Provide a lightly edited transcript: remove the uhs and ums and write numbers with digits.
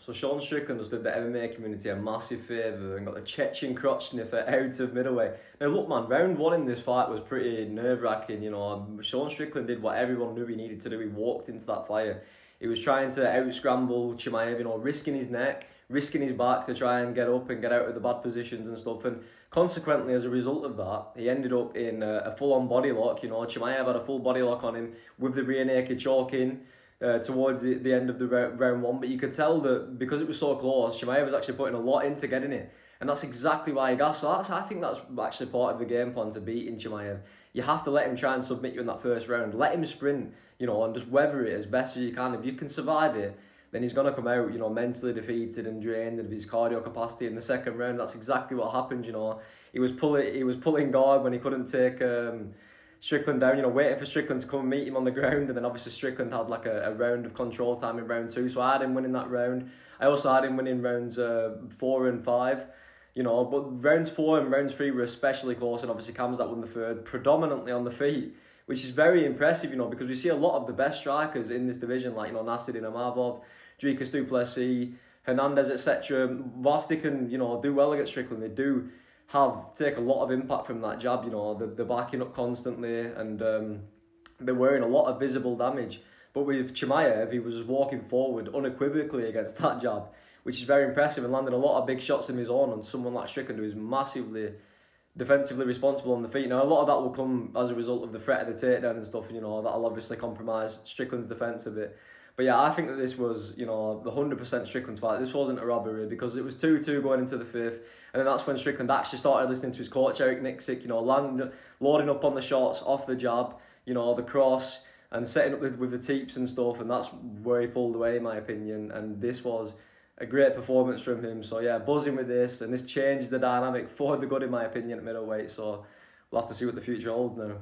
So Sean Strickland just did the MMA community a massive favour and got the Chechen crotch sniffer out of middleweight. Now look man, round 1 in this fight was pretty nerve-wracking, you know. Sean Strickland did what everyone knew he needed to do. He walked into that fire. He was trying to out-scramble Chimaev, you know, risking his neck, risking his back to try and get up and get out of the bad positions and stuff. And consequently, as a result of that, he ended up in a full-on body lock. You know, Chimaev had a full body lock on him with the rear naked choke in towards the end of the round 1. But you could tell that because it was so close, Chimaev was actually putting a lot into getting it. And that's exactly why he gassed. So I think that's actually part of the game plan to beating Chimaev. You have to let him try and submit you in that first round. Let him sprint, you know, and just weather it as best as you can. If you can survive it, then he's going to come out, you know, mentally defeated and drained of his cardio capacity in the second round. That's exactly what happened, you know. He was pulling guard when he couldn't take Strickland down, you know, waiting for Strickland to come and meet him on the ground. And then obviously Strickland had like a round of control time in round 2. So I had him winning that round. I also had him winning rounds 4 and 5. You know, but rounds 4 and rounds 3 were especially close, and obviously Khamzat won the third, predominantly on the feet, which is very impressive, you know, because we see a lot of the best strikers in this division, like, you know, Nasruddin Imavov, Dricus du Plessis, Hernandez, etc. Whilst they can, you know, do well against Strickland, they do take a lot of impact from that jab, you know, they're backing up constantly, and they're wearing a lot of visible damage. But with Chimaev, he was just walking forward unequivocally against that jab, which is very impressive, and landed a lot of big shots of his own on someone like Strickland, who is massively defensively responsible on the feet. Now, a lot of that will come as a result of the threat of the takedown and stuff, you know, that'll obviously compromise Strickland's defence a bit. But yeah, I think that this was, you know, the 100% Strickland's fight. This wasn't a robbery, because it was 2-2 going into the 5th, and then that's when Strickland actually started listening to his coach, Eric Nixick, you know, loading up on the shots, off the jab, you know, the cross, and setting up with the teeps and stuff, and that's where he pulled away, in my opinion, and this was a great performance from him. So yeah, buzzing with this, and this changed the dynamic for the good, in my opinion, at middleweight. So we'll have to see what the future holds now.